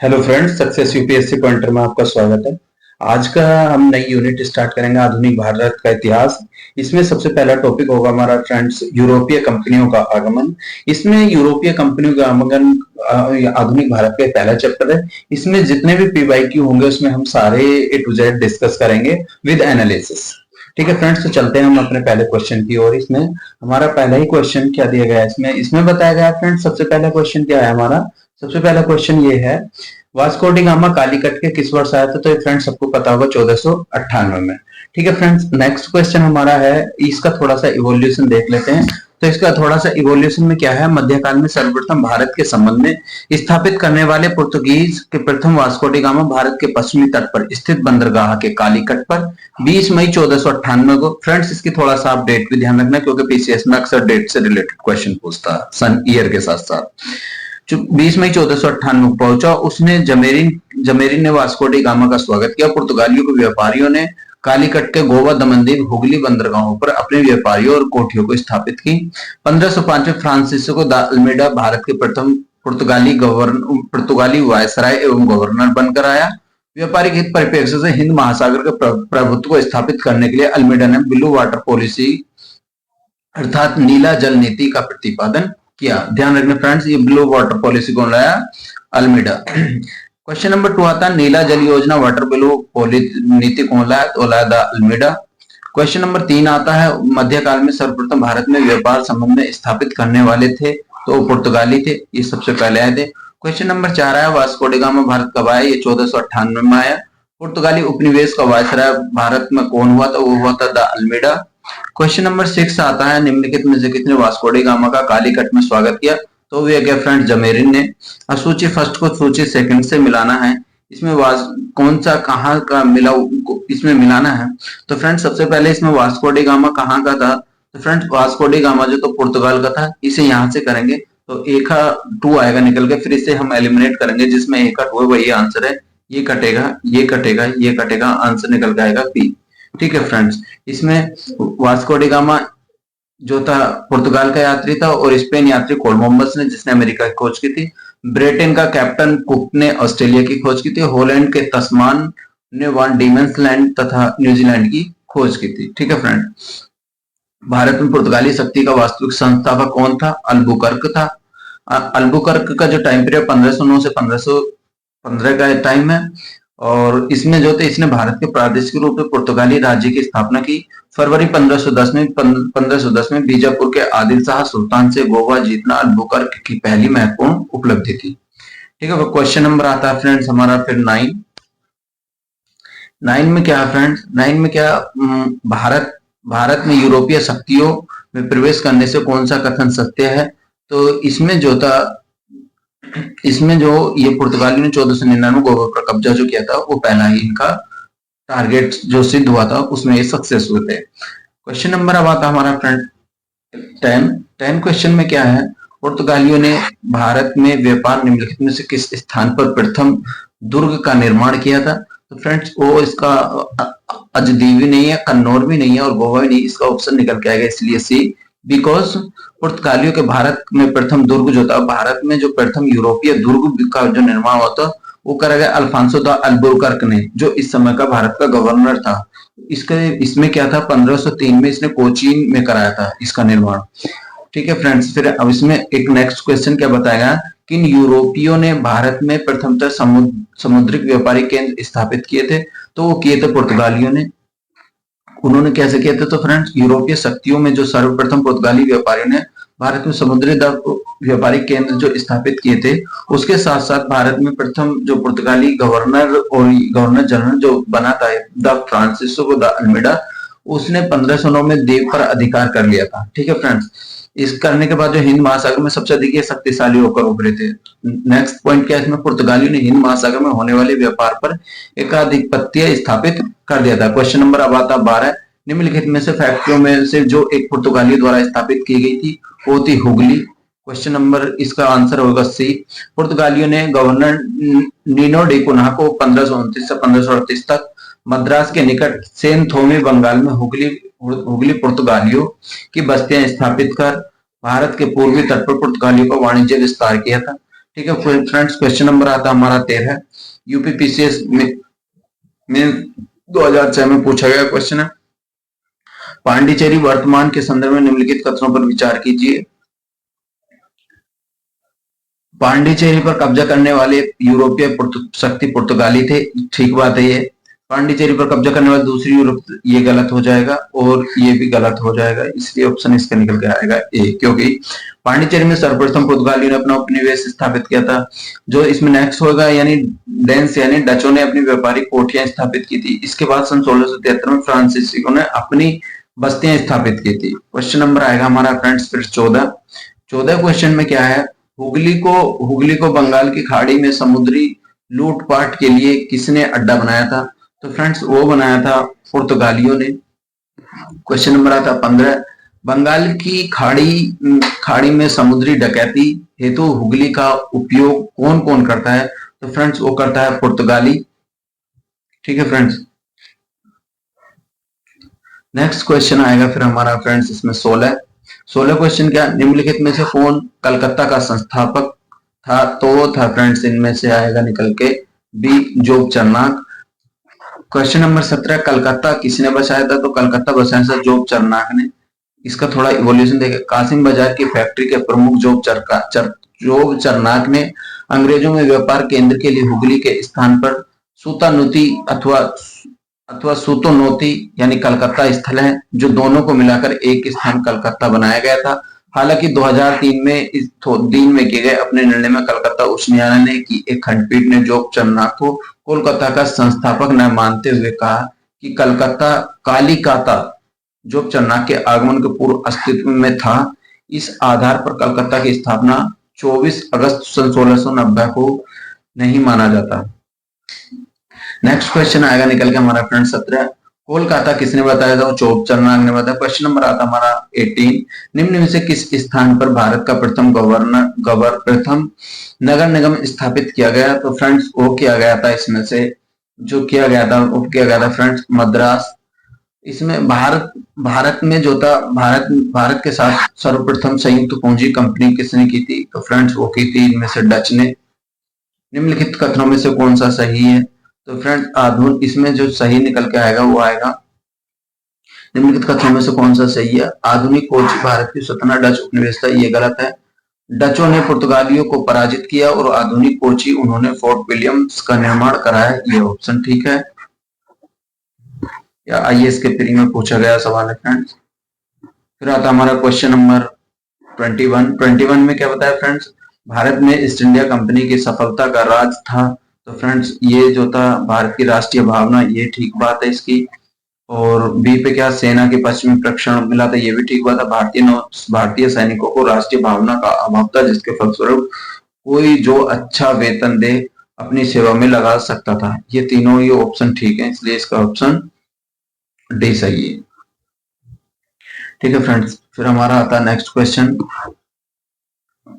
Hello friends, success UPSC pointer में आपका स्वागत है। आज का हम नई यूनिट स्टार्ट करेंगे, आधुनिक भारत का इतिहास। इसमें सबसे पहला टॉपिक होगा हमारा फ्रेंड्स यूरोपीय कंपनियों का आगमन। इसमें यूरोपीय कंपनियों का आगमन आधुनिक भारत का पहला चैप्टर है। इसमें जितने भी पीवाईक्यू होंगे उसमें हम सारे ए टू जेड डिस्कस करेंगे विद एनालिसिस। ठीक है फ्रेंड्स, तो चलते हैं हम अपने पहले क्वेश्चन की ओर। इसमें हमारा पहला ही क्वेश्चन क्या दिया गया है, इसमें बताया गया है फ्रेंड्स। सबसे पहला क्वेश्चन क्या है हमारा? सबसे पहला क्वेश्चन ये है, वास्को डी गामा कालीकट के किस वर्ष आया था? तो ये फ्रेंड्स सबको पता होगा 1498 में। ठीक है फ्रेंड्स, नेक्स्ट क्वेश्चन हमारा है, इसका थोड़ा सा इवोल्यूशन देख लेते हैं। तो इसका थोड़ा सा इवोल्यूशन में क्या है, मध्यकाल में सर्वप्रथम भारत के संबंध में स्थापित करने वाले पुर्तगीज के प्रथम वास्को डी गामा भारत के पश्चिमी तट पर स्थित बंदरगाह के कालीकट पर 20 मई 1498 को। फ्रेंड्स इसकी थोड़ा सा आप डेट भी ध्यान रखना, क्योंकि पीसीएस में अक्सर डेट से रिलेटेड क्वेश्चन पूछता है सन ईयर के साथ साथ। 20 मई 1498 पहुंचा। उसने जमेरीन ने वास्को डी गामा का स्वागत किया। पुर्तगालियों के व्यापारियों ने कालीकट के गोवा, दमनदीप, हुगली बंदरगाहों पर अपने व्यापारियों और कोठियों को स्थापित की। 1505 में फ्रांसिस्को दा अल्मेडा भारत के प्रथम पुर्तगाली वायसराय एवं गवर्नर बनकर आया। व्यापारिक हित परिप्रेक्ष्य से हिंद महासागर के प्रभुत्व को स्थापित करने के लिए अल्मेडा ने ब्लू वाटर पॉलिसी अर्थात नीला जल नीति का प्रतिपादन किया। ध्यान रखना फ्रेंड्स, ये ब्लू वाटर पॉलिसी कौन लाया? अल्मेडा। क्वेश्चन नंबर 2 आता है, नीला जल योजना वाटर ब्लू नीति कौन लाया? तो लाया दा अल्मेडा। क्वेश्चन नंबर 3 आता है, मध्यकाल में सर्वप्रथम भारत में व्यापार संबंध स्थापित करने वाले थे तो पुर्तगाली थे, ये सबसे पहले आए थे। क्वेश्चन नंबर 4 आया, वास्को डी गामा भारत कब आया? ये 1498 में आया। पुर्तगाली उपनिवेश का वायसराय भारत में कौन हुआ था? वो हुआ था दा अल्मेडा। क्वेश्चन नंबर 6 आता है, निम्नलिखित में से किसने वास्को डी गामा का कालीकट में स्वागत किया? तो वे क्या फ्रेंड? जमेरिन ने। अब सूची फर्स्ट को सूची सेकंड से मिलाना है। इसमें कौन सा कहाँ का मिला, इसमें मिलाना है। तो फ्रेंड सबसे पहले इसमें वास्को डी गामा कहाँ का था? तो फ्रेंड वास्को डी गामा जो तो पुर्तगाल का था, इसे यहाँ से करेंगे तो ए का 2 आएगा निकल के, फिर इसे हम एलिमिनेट करेंगे, जिसमें ए का 2 वही आंसर है। ये कटेगा, ये कटेगा, ये कटेगा, आंसर निकल के आएगा बी। ठीक है फ्रेंड्स, इसमें वास्को डी गामा जो था पुर्तगाल का यात्री था और स्पेन यात्री कोलंबस ने, जिसने अमेरिका की खोज की थी। ब्रिटेन का कैप्टन कुक ने ऑस्ट्रेलिया की खोज की थी। हॉलैंड के तस्मान ने वन डीमेंस लैंड तथा न्यूजीलैंड की खोज की थी। ठीक है फ्रेंड, भारत में पुर्तगाली शक्ति का वास्तविक संस्थापक कौन था? अल्बुकर्क था। अल्बुकर्क का जो टाइम पीरियड 1509 से 1515 का टाइम है, और इसमें जो थे इसने भारत के प्रादेशिक रूप में पुर्तगाली राज्य की स्थापना की। फरवरी 1510 में बीजापुर के आदिल शाह सुल्तान से गोवा जीतना अल्बुकर्क की पहली महत्वपूर्ण उपलब्धि थी। ठीक है, क्वेश्चन नंबर आता है फ्रेंड्स हमारा फिर 9 में क्या है फ्रेंड्स? 9 में क्या, भारत में यूरोपीय शक्तियों में प्रवेश करने से कौन सा कथन सत्य है? तो इसमें जो था, इसमें जो ये पुर्तगाली ने 1499 गोवा पर कब्जा जो किया था, वो पहला ही इनका टारगेट जो सिद्ध हुआ था, उसमें ये सक्सेस हुए थे। क्वेश्चन नंबर अब आता हमारा फ्रेंड 10 क्वेश्चन में क्या है, पुर्तगालियों ने भारत में व्यापार निम्नलिखित में से किस स्थान पर प्रथम दुर्ग का निर्माण किया था? तो फ्रेंड्स वो इसका अजदीवी नहीं है, कन्नौर भी नहीं है और गोवा भी नहीं, इसका ऑप्शन निकल के आएगा, इसलिए सी। बिकॉज पुर्तगालियों के भारत में प्रथम दुर्ग जो था, भारत में जो प्रथम यूरोपीय दुर्ग का जो निर्माण हुआ था वो करा गया अल्फांसो दा अल्बुकर्क ने, जो इस समय का भारत का गवर्नर था। इसमें क्या था, 1503 में इसने कोचीन में कराया था इसका निर्माण। ठीक है फ्रेंड्स, फिर अब इसमें एक नेक्स्ट क्वेश्चन क्या बताएगा, किन यूरोपियों ने भारत में प्रथमतः समुद्रिक व्यापारिक केंद्र स्थापित किए थे? तो वो किए थे पुर्तगालियों ने। उन्होंने कैसे किए थे? तो फ्रेंड्स यूरोपीय शक्तियों में जो सर्वप्रथम पुर्तगाली व्यापारियों ने भारत में समुद्री व्यापारिक केंद्र जो स्थापित किए थे, उसके साथ साथ भारत में प्रथम जो पुर्तगाली गवर्नर और गवर्नर जनरल जो बना था द फ्रांसिस्को दा अल्मेडा, उसने 1509 में द्वीप पर अधिकार कर लिया था। ठीक है फ्रेंड्स, इस करने के बाद जो हिंद महासागर में सबसे अधिक शक्तिशाली होकर उभरे थे। नेक्स्ट पॉइंट क्या है इसमें, पुर्तगालियों ने हिंद महासागर में होने वाले व्यापार पर एकाधिपत्य स्थापित कर दिया था। क्वेश्चन नंबर अब आता 12, निम्नलिखित में से फैक्ट्रियों में से जो एक पुर्तगाली द्वारा स्थापित की गई थी वो थी हुगली। क्वेश्चन नंबर इसका आंसर होगा सी। पुर्तगालियों ने गवर्नर नीनो डी कुन्हा को 1529 से 1538 तक मद्रास के निकट सेनथोमे बंगाल में हुगली पुर्तगालियों की बस्तियां स्थापित कर भारत के पूर्वी तट पर पुर्तगालियों का वाणिज्य विस्तार किया था। ठीक है फ्रेंड्स, क्वेश्चन नंबर आता हमारा 13। यूपीपीसीएस में 2006 में पूछा गया क्वेश्चन है। पांडिचेरी वर्तमान के संदर्भ में निम्नलिखित कथनों पर विचार कीजिए। पांडिचेरी पर कब्जा करने वाले यूरोपीय शक्ति पुर्तगाली थे, ठीक बात है ये। पांडिचेरी पर कब्जा करने वाले दूसरी यूरोप, ये गलत हो जाएगा और ये भी गलत हो जाएगा, इसलिए ऑप्शन इसका निकल के आएगा ए, क्योंकि पांडिचेरी में सर्वप्रथम पुर्तगाली ने अपना उपनिवेश स्थापित किया था। जो इसमें नेक्स्ट होगा यानी डेंस यानी डचों ने अपनी व्यापारिक कोठियां स्थापित की थी। इसके बाद सन 1673 में फ्रांसीसियों ने अपनी बस्तियां स्थापित की थी। क्वेश्चन नंबर आएगा हमारा फ्रेंड्स फिर 14 क्वेश्चन में क्या है, हुगली को बंगाल की खाड़ी में समुद्री लूटपाट के लिए किसने अड्डा बनाया था? तो फ्रेंड्स वो बनाया था पुर्तगालियों ने। क्वेश्चन नंबर आता 15, बंगाल की खाड़ी में समुद्री डकैती हेतु हुगली का उपयोग कौन कौन करता है? तो फ्रेंड्स वो करता है पुर्तगाली। ठीक है फ्रेंड्स, नेक्स्ट क्वेश्चन आएगा फिर हमारा फ्रेंड्स इसमें 16 क्वेश्चन क्या, निम्नलिखित में से कौन कलकत्ता का संस्थापक था? तो वो था फ्रेंड्स इनमें से आएगा निकल के बी जोग चरनाक। क्वेश्चन नंबर 17, कलकत्ता किसने बसाया था? तो कलकत्ता बसाया था जोग चरनाक ने। इसका थोड़ा इवोल्यूशन देखें, कासिम बाजार की फैक्ट्री के प्रमुख जोग चरनाक ने अंग्रेजों में व्यापार केंद्र के लिए हुगली के स्थान पर सूतानुती अथवा सूतोनोती यानी कलकत्ता स्थल है, जो दोनों को मिलाकर एक स्थान कलकत्ता बनाया गया था। हालांकि 2003 में दिन में किए गए अपने निर्णय में कलकत्ता उच्च न्यायालय की एक खंडपीठ ने जोग चरनाक को कोलकाता का संस्थापक न मानते हुए कहा कि कलकत्ता कालिकाता जोग चरनाक के आगमन के पूर्व अस्तित्व में था। इस आधार पर कलकत्ता की स्थापना 24 अगस्त सन 1690 को नहीं माना जाता। नेक्स्ट क्वेश्चन आएगा निकल के हमारा फ्रेंड 17, कोलकाता किसने बताया था? जोग चरनाक ने बताया। क्वेश्चन नंबर आता हमारा 18, निम्न में से किस स्थान पर भारत का प्रथम नगर निगम स्थापित किया गया? तो फ्रेंड्स वो किया गया था, इसमें से जो किया गया था वो किया गया था फ्रेंड्स मद्रास। इसमें भारत में जो था भारत के साथ सर्वप्रथम संयुक्त पूंजी कंपनी किसने की थी? तो फ्रेंड्स वो की थी इनमें से डच ने। निम्नलिखित कथनों में से कौन सा सही है? तो फ्रेंड्स आधुनिक, इसमें जो सही निकल के आएगा वो आएगा, निम्नलिखित कथनों में से कौन सा सही है? आधुनिक कोची भारत की स्वतंत्र डच उपनिवेश था, ये गलत है। डचों ने पुर्तगालियों को पराजित किया और आधुनिक कोची उन्होंने फोर्ट विलियम्स का निर्माण कराया, ये ऑप्शन ठीक है। या आईएएस के प्री में पूछा गया सवाल है फ्रेंड्स। फिर आता हमारा क्वेश्चन नंबर 21 में क्या बताया फ्रेंड्स, भारत में ईस्ट इंडिया कंपनी की सफलता का राज था। तो फ्रेंड्स ये जो था भारत की राष्ट्रीय भावना, ये ठीक बात है इसकी। और बी पे क्या, सेना के पश्चिमी प्रशिक्षण मिला था, ये भी ठीक बात है। भारतीय सैनिकों को राष्ट्रीय भावना का अभाव था, जिसके फलस्वरूप कोई जो अच्छा वेतन दे अपनी सेवा में लगा सकता था। ये तीनों ही ऑप्शन ठीक है, इसलिए इसका ऑप्शन डी सही है। ठीक है फ्रेंड्स, फिर हमारा आता है नेक्स्ट क्वेश्चन,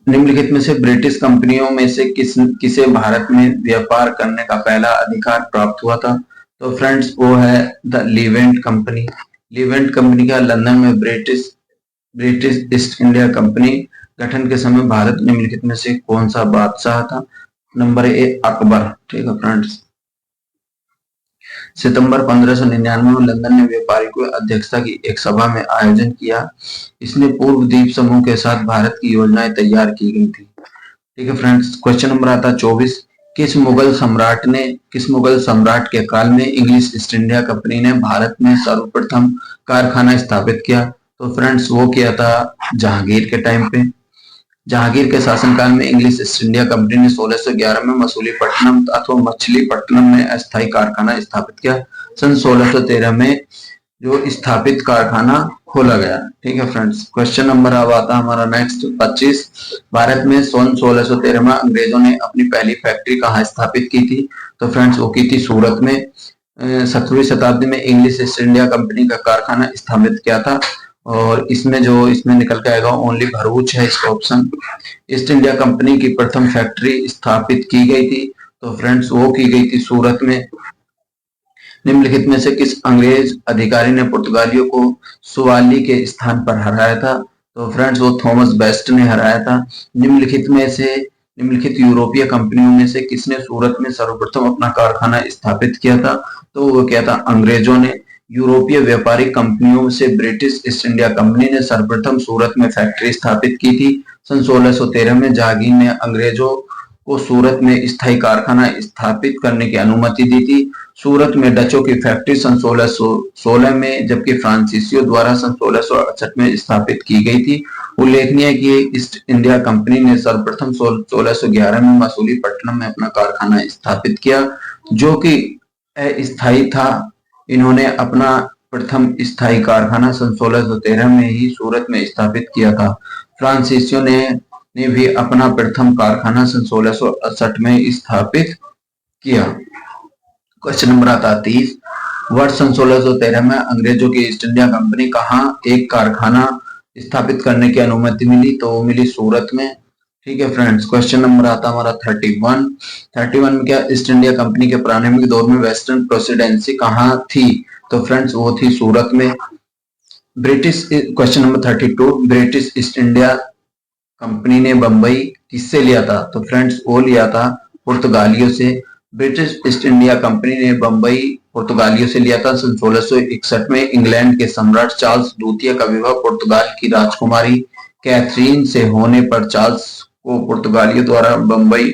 निम्नलिखित में से ब्रिटिश कंपनियों में से किसे भारत में व्यापार करने का पहला अधिकार प्राप्त हुआ था? तो फ्रेंड्स वो है द लीवेंट कंपनी। लीवेंट कंपनी का लंदन में ब्रिटिश ईस्ट इंडिया कंपनी गठन के समय भारत निम्नलिखित में से कौन सा बादशाह था? Number A Akbar. ठीक है फ्रेंड्स, सितंबर 1599 में लंदन में व्यापारिकों की अध्यक्षता की एक सभा में आयोजन किया। इसमें पूर्व द्वीप समूह के साथ भारत की योजनाएं तैयार की गई थी। ठीक है फ्रेंड्स, क्वेश्चन नंबर आता 24, किस मुगल सम्राट के काल में इंग्लिश ईस्ट इंडिया कंपनी ने भारत में सर्वप्रथम कारखाना स्थापित किया? तो फ्रेंड्स वो किया था जहांगीर के टाइम पे। जहांगीर के शासनकाल में इंग्लिश ईस्ट इंडिया कंपनी ने 1611 में मसूलीपट्टनम अथवा मछलीपट्टनम में अस्थायी कारखाना स्थापित किया। सन 1613 में जो स्थापित कारखाना खोला गया। ठीक है फ्रेंड्स, क्वेश्चन नंबर अब आता हमारा नेक्स्ट 25, भारत में सन 1613 में अंग्रेजों ने अपनी पहली फैक्ट्री कहाँ स्थापित की थी? तो फ्रेंड्स वो की थी सूरत में। 17वीं शताब्दी में इंग्लिश ईस्ट इंडिया कंपनी का कारखाना स्थापित किया था और इसमें निकल के आएगा ओनली भरूच है इसका ऑप्शन। ईस्ट इंडिया कंपनी की प्रथम फैक्ट्री स्थापित की गई थी, तो फ्रेंड्स वो की गई थी सूरत में। निम्नलिखित में से किस अंग्रेज अधिकारी ने पुर्तगालियों को सुवाली के स्थान पर हराया था? तो फ्रेंड्स वो थॉमस बेस्ट ने हराया था। निम्नलिखित में से निम्नलिखित यूरोपीय कंपनियों में से किसने सूरत में सर्वप्रथम अपना कारखाना स्थापित किया था? तो वो क्या था? अंग्रेजों ने। यूरोपीय व्यापारिक कंपनियों से ब्रिटिश ईस्ट इंडिया कंपनी ने सर्वप्रथम सूरत में फैक्ट्री स्थापित की थी। सन 1613 में जहांगीर ने अंग्रेजों को सूरत में स्थायी कारखाना स्थापित करने की अनुमति दी थी। सूरत में डचों की फैक्ट्री सन 1616 में, जबकि फ्रांसीसियों द्वारा सन 1668 में स्थापित की गई थी। उल्लेखनीय है कि ईस्ट इंडिया कंपनी ने सर्वप्रथम 1611 में मसूलीपट्टनम में अपना कारखाना स्थापित किया, जो कि अस्थायी था। इन्होंने अपना प्रथम स्थायी कारखाना सन 1613 में ही सूरत में स्थापित किया था। फ्रांसीसियों ने भी अपना प्रथम कारखाना सन 1668 में स्थापित किया। क्वेश्चन नंबर आता है 30। वर्ष सन 1613 में अंग्रेजों की ईस्ट इंडिया कंपनी कहाँ एक कारखाना स्थापित करने की अनुमति मिली? तो वो मिली सूरत में। ठीक है फ्रेंड्स, क्वेश्चन नंबर आता हमारा 31 में क्या ईस्ट इंडिया कंपनी के प्रारंभिक दौर में वेस्टर्न प्रेसिडेंसी कहाँ थी? तो फ्रेंड्स वो थी सूरत में। Question number 32, British east India company ने बंबई किससे लिया था? तो फ्रेंड्स वो लिया था पुर्तगालियों से। ब्रिटिश ईस्ट इंडिया कंपनी ने बंबई पुर्तगालियों से लिया था। सन 1661 में इंग्लैंड के सम्राट चार्ल्स द्वितीय का विवाह पुर्तगाल की राजकुमारी कैथरीन से होने पर चार्ल्स को पुर्तगालियों द्वारा बंबई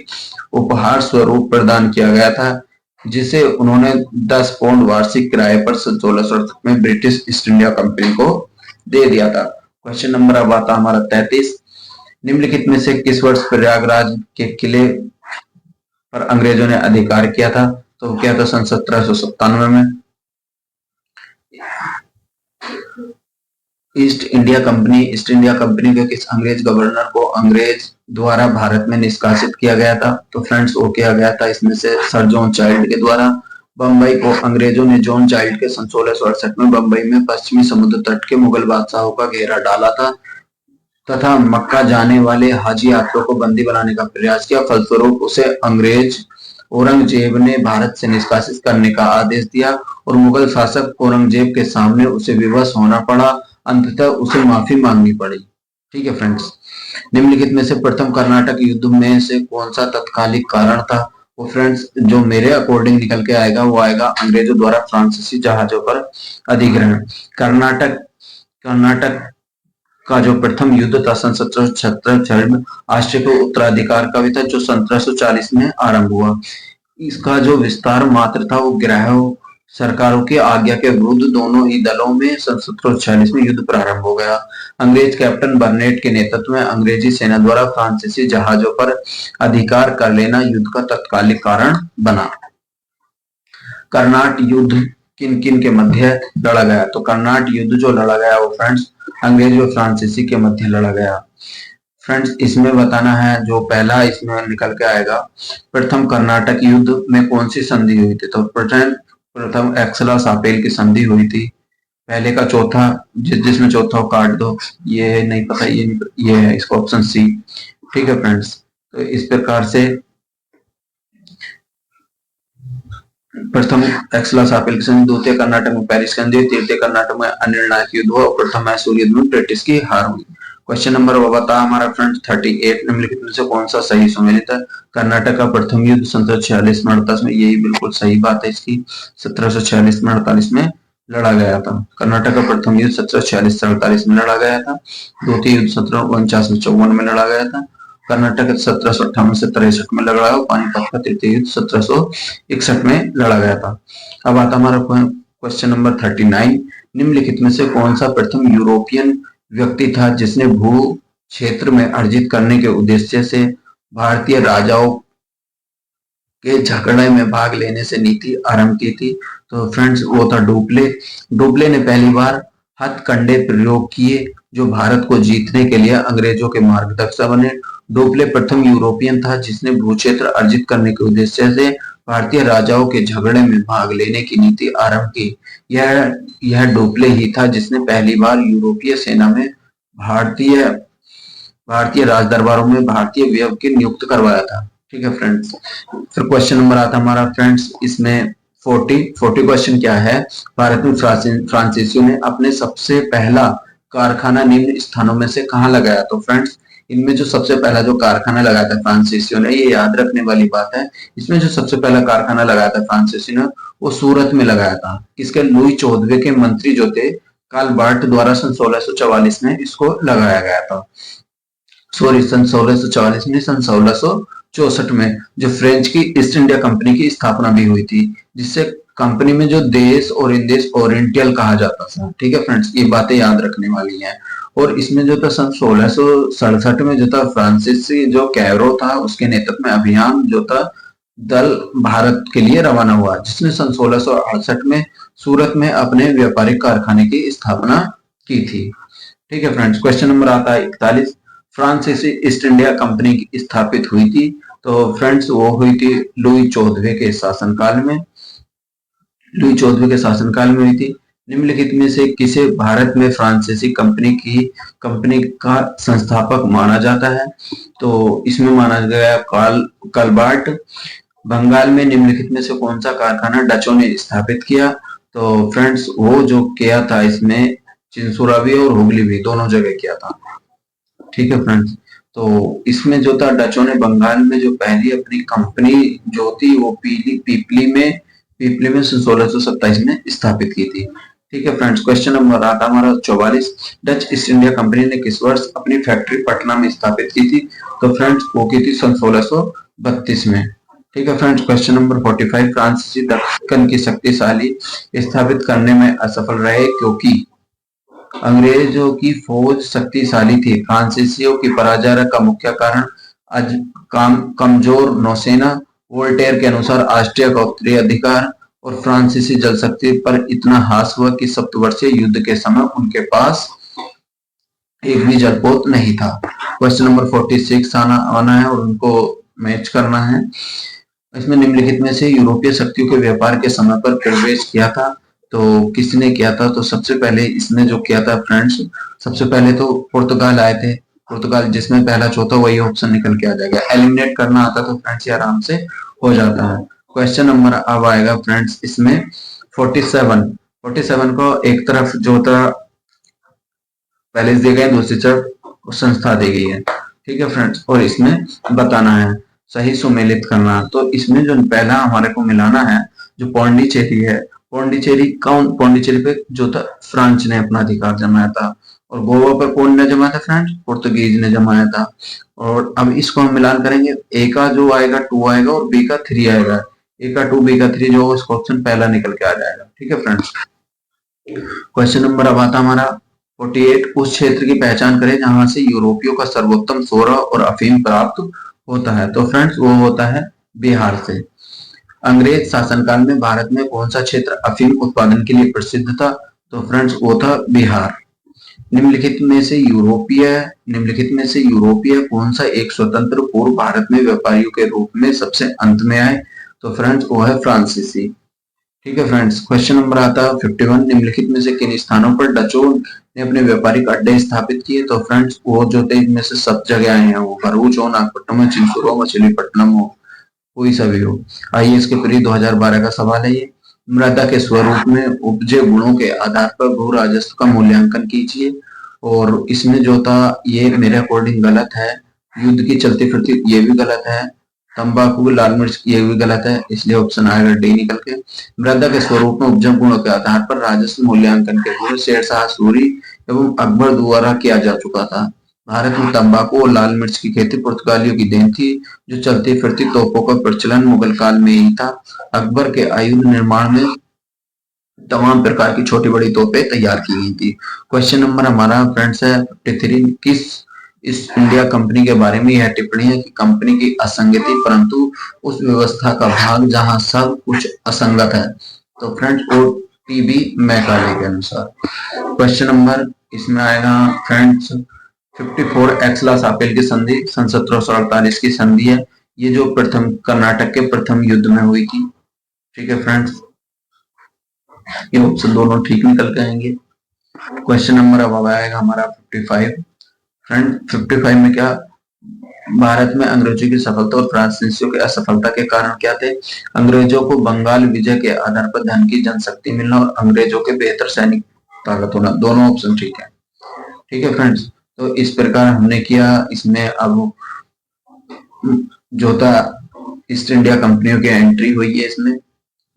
उपहार स्वरूप प्रदान किया गया था, जिसे उन्होंने 10 पाउंड वार्षिक किराए पर सन 1668 में ब्रिटिश ईस्ट इंडिया कंपनी को दे दिया था। क्वेश्चन नंबर अब आता हमारा 33। निम्नलिखित में से किस वर्ष प्रयागराज के किले पर अंग्रेजों ने अधिकार किया था? तो क्या था? सन 1797 में। ईस्ट इंडिया कंपनी के किस अंग्रेज गवर्नर को अंग्रेज द्वारा भारत में निष्कासित किया गया था? तो फ्रेंड्स वो किया गया था इसमें से सर जॉन चाइल्ड के द्वारा। बंबई को अंग्रेजों ने जॉन चाइल्ड के सन 1668 में बंबई में पश्चिमी समुद्र तट के मुगल बादशाहों का घेरा डाला था तथा मक्का जाने वाले हाजी यात्रियों को बंदी बनाने का प्रयास किया। फलस्वरूप उसे अंग्रेज औरंगजेब ने भारत से निष्कासित करने का आदेश दिया और मुगल शासक औरंगजेब के सामने उसे विवश होना पड़ा। अंततः उसे माफी मांगनी पड़ी। ठीक है फ्रेंड्स, निम्नलिखित में से प्रथम कर्नाटक युद्ध में से कौन सा तत्कालिक कारण था? वो फ्रेंड्स जो मेरे अकॉर्डिंग निकल के आएगा वो आएगा अंग्रेजों द्वारा फ्रांसीसी जहाजों पर अधिग्रहण। कर्नाटक का जो प्रथम युद्ध था सन 1776 में ऑस्ट्रिया के उत्तराधिकार का भी था, जो सन 1740 में आरंभ हुआ। इसका जो विस्तार मात्र था वो ग्राह्य सरकारों की आज्ञा के विरुद्ध दोनों ही दलों में सन 1746 में युद्ध प्रारंभ हो गया। अंग्रेज कैप्टन बर्नेट के नेतृत्व में अंग्रेजी सेना द्वारा फ्रांसीसी जहाजों पर अधिकार कर लेना युद्ध का तत्कालिक कारण बना। कर्नाट युद्ध किन किन के मध्य लड़ा गया? तो कर्नाट युद्ध जो लड़ा गया वो फ्रेंड्स अंग्रेज और फ्रांसीसी के मध्य लड़ा गया। फ्रेंड्स इसमें बताना है जो पहला इसमें निकल के आएगा, प्रथम कर्नाटक युद्ध में कौन सी संधि हुई थी? तो प्रथम एक्सला सापेल की संधि हुई थी। पहले का चौथा जिसमें चौथा काट दो, ये नहीं पता, ये है इसका ऑप्शन सी। ठीक है फ्रेंड्स, तो इस प्रकार से प्रथम एक्सला सापेल की संधि, द्वितीय कर्नाटक में पेरिस की संधि, तृतीय कर्नाटक में अनिर्णायक युद्ध हुआ और प्रथम मैसूर युद्ध में ब्रिटिश की हार हुई। क्वेश्चन नंबर बता हमारा फ्रेंड्स 38, निम्नलिखित में से कौन सा सही सुमेलित है? कर्नाटक का प्रथम युद्ध 1746 में 48 में, यही बिल्कुल सही बात है इसकी। 1746 में 48 में लड़ा गया था। कर्नाटक का प्रथम युद्ध 1746 से 48 में लड़ा गया था। द्वितीय युद्ध 1749 में 54 में लड़ा गया था। कर्नाटक 1758 से 63 में लड़ा गया। पानीपत का तृतीय युद्ध 1761 में लड़ा गया था। अब आता हमारा क्वेश्चन नंबर 39, निम्नलिखित में से कौन सा प्रथम यूरोपियन व्यक्ति था जिसने भू क्षेत्र में अर्जित करने के उद्देश्य से भारतीय राजाओं के झगड़े में भाग लेने से नीति आरंभ की थी? तो फ्रेंड्स वो था डुप्ले। डुप्ले ने पहली बार हथकंडे प्रयोग किए जो भारत को जीतने के लिए अंग्रेजों के मार्गदर्शक बने। डुप्ले प्रथम यूरोपियन था जिसने भूक्षेत्र अर्जित करने के उद्देश्य से भारतीय राजाओं के झगड़े में भाग लेने की नीति आरंभ की। यह डुप्ले ही था जिसने पहली बार यूरोपीय सेना में भारतीय राजदरबारों में भारतीय व्यय की नियुक्त करवाया था। ठीक है फ्रेंड्स, फिर क्वेश्चन नंबर आता हमारा फ्रेंड्स इसमें 40 क्वेश्चन क्या है? भारत में फ्रांसीसियों ने अपने सबसे पहला कारखाना निम्न स्थानों में से कहाँ लगाया? तो फ्रेंड्स इनमें जो सबसे पहला जो कारखाना लगाया था फ्रांसीसियों ने, ये याद रखने वाली बात है, इसमें जो सबसे पहला कारखाना लगाया था फ्रांसीसियों ने वो सूरत में लगाया था। किसके? लुई 14वें के मंत्री जो थे कार्ल बार्ट द्वारा सन 1644 में इसको लगाया गया था। सॉरी, सन 1644 में, सन 1664 में जो फ्रेंच की ईस्ट इंडिया कंपनी की स्थापना भी हुई थी, जिससे कंपनी में जो देश और इंदेश ओरिएंटल कहा जाता था। ठीक है फ्रेंड्स, ये बातें याद रखने वाली हैं। और इसमें जो था सन 1667 में जो था फ्रांसीसी जो कैरो था उसके नेतृत्व में अभियान जो था दल भारत के लिए रवाना हुआ, जिसने सन 1668 में सूरत में अपने व्यापारिक कारखाने की स्थापना की थी। ठीक है फ्रेंड्स, क्वेश्चन नंबर आता है 41। फ्रांसीसी ईस्ट इंडिया कंपनी की स्थापित हुई थी, तो फ्रेंड्स वो हुई थी लुई 14वें के शासनकाल में। लुई 14वें के शासनकाल में हुई थी। निम्नलिखित में से किसे भारत में फ्रांसीसी कंपनी का संस्थापक माना जाता है? तो इसमें माना गया कार्ल बार्ट। बंगाल में निम्नलिखित में से कौन सा कारखाना डचों ने स्थापित किया? तो फ्रेंड्स वो जो किया था इसमें चिंसुरा भी और हुगली भी दोनों जगह किया था। ठीक है फ्रेंड्स, तो इसमें जो था डचों ने बंगाल में जो पहली अपनी कंपनी जो थी वो पीपली में 1627 में स्थापित की थी। ठीक है फ्रेंड्स, क्वेश्चन नंबर आता हमारा 44। डच ईस्ट इंडिया कंपनी ने किस वर्ष अपनी फैक्ट्री पटना में स्थापित की थी? तो फ्रेंड्स वो की थी सन 1632 में। ठीक है फ्रेंड्स, क्वेश्चन नंबर 45। फ्रांसीसी दक्कन की शक्तिशाली स्थापित करने में असफल रहे क्योंकि अंग्रेजों की फौज शक्तिशाली थी। फ्रांसीसियों की पराजय का मुख्य कारण कमजोर नौसेना, वोल्टेयर के अनुसार ऑस्ट्रिया का उत्तरी अधिकार और फ्रांसीसी जलशक्ति पर इतना हास हुआ कि सप्तवर्षीय युद्ध के समय उनके पास एक भी जलपोत नहीं था। क्वेश्चन नंबर 46 आना है और उनको मैच करना है। इसमें निम्नलिखित में से यूरोपीय शक्तियों के व्यापार के समय पर प्रवेश किया था, तो किसने किया था? तो सबसे पहले इसने जो किया था फ्रेंड्स, सबसे पहले तो पुर्तगाल आए थे। पुर्तगाल जिसमें पहला चौथा वही ऑप्शन निकल के आ जाएगा। एलिमिनेट करना आता तो फ्रेंड्स ये आराम से हो जाता है। क्वेश्चन नंबर अब आएगा फ्रेंड्स इसमें 47 को एक तरफ जो था पैलेस दिए गए, दूसरी तरफ संस्था दी गई है। ठीक है फ्रेंड्स, और इसमें बताना है सही सुमेलित करना। तो इसमें जो पहला हमारे को मिलाना है जो पौंडीचेरी है, पौंडीचेरी पे जो था फ्रांस ने अपना अधिकार जमाया था, और गोवा पर कौन ने जमाया था फ्रेंड्स? पुर्तगीज ने जमाया था। और अब इसको हम मिलान करेंगे, ए का जो आएगा 2 आएगा और बी का 3 आएगा। ए का 2 बी का 3 जो उसका ऑप्शन पहला निकल के आ जाएगा। ठीक है फ्रेंड्स, क्वेश्चन नंबर अब आता हमारा 48। उस क्षेत्र की पहचान करें जहां से यूरोपियों का सर्वोत्तम सोरा और अफीम प्राप्त होता है। तो फ्रेंड्स वो होता है बिहार से। अंग्रेज शासनकाल में भारत में कौन सा क्षेत्र अफीम उत्पादन के लिए प्रसिद्ध था? तो फ्रेंड्स वो था बिहार। निम्नलिखित में से यूरोपीय कौन सा एक स्वतंत्र पूर्व भारत में व्यापारियों के रूप में सबसे अंत में आए? तो फ्रेंड्स वो है फ्रांसीसी। ठीक है फ्रेंड्स, क्वेश्चन नंबर आता है 51। निम्नलिखित में से किन स्थानों पर डचों ने अपने व्यापारिक अड्डे स्थापित किए? तो फ्रेंड्स वो जो थे इनमें से सब जगह आए हैं, वो भरूच हो, नागपट्टनम हो, चिंसुर हो, मछलीपट्टनम हो, कोई सभी हो। आइए इसके प्री 2012 का सवाल है ये। मृदा के स्वरूप में उपजे गुणों के आधार पर भू राजस्व का मूल्यांकन कीजिए। और इसमें जो था ये मेरे अकॉर्डिंग गलत है। युद्ध की चलती फिरती ये भी गलत है। तंबाकू, लाल मिर्च ये भी गलत है, इसलिए ऑप्शन आएगा डी निकल के। मृदा के स्वरूप में उपज गुणों के आधार पर राजस्व मूल्यांकन के पूर्व शेरशाह सूरी एवं अकबर द्वारा किया जा चुका था। भारत में तंबाकू और लाल मिर्च की खेती पुर्तगालियों की देन थी। जो चलती फिरती तोपों का प्रचलन मुगल काल में ही था। अकबर के आयुध निर्माण में तमाम प्रकार की छोटी बड़ी तोपें तैयार की गई थी। क्वेश्चन नंबर हमारा फ्रेंड्स है 53। किस इस इंडिया कंपनी के बारे में यह टिप्पणी है कि कंपनी की असंगति परंतु उस व्यवस्था का भाग जहां सब कुछ असंगत है? तो फ्रेंड्स वो टीबी मैकाले के अनुसार। क्वेश्चन नंबर इसमें आएगा फ्रेंड्स 54। एक्सला सापेल की संधि सन 1748 की संधि है। ये जो प्रथम कर्नाटक के प्रथम युद्ध में हुई थी। ठीक है फ्रेंड्स, ये ऑप्शन दोनों ठीक निकल के आएंगे। क्वेश्चन नंबर अब आएगा हमारा 55। फ्रेंड 55 में क्या भारत में अंग्रेजों की सफलता और फ्रांसीसियों की असफलता के कारण क्या थे? अंग्रेजों को बंगाल विजय के आधार पर धन की जनशक्ति मिलना और अंग्रेजों के बेहतर सैनिक ताकत होना, दोनों ऑप्शन ठीक है। ठीक है फ्रेंड्स, तो इस प्रकार हमने किया। इसमें अब जो था ईस्ट इंडिया कंपनियों की एंट्री हुई है, इसमें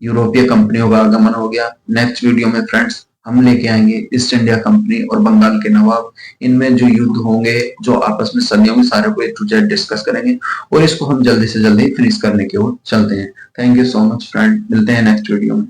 यूरोपीय कंपनियों का आगमन हो गया। नेक्स्ट वीडियो में फ्रेंड्स हम लेके आएंगे ईस्ट इंडिया कंपनी और बंगाल के नवाब, इनमें जो युद्ध होंगे, जो आपस में सदियों में, सारे को A to Z डिस्कस करेंगे और इसको हम जल्दी से जल्दी फिनिश करने की ओर चलते हैं। Thank you so much friend, मिलते हैं नेक्स्ट वीडियो में।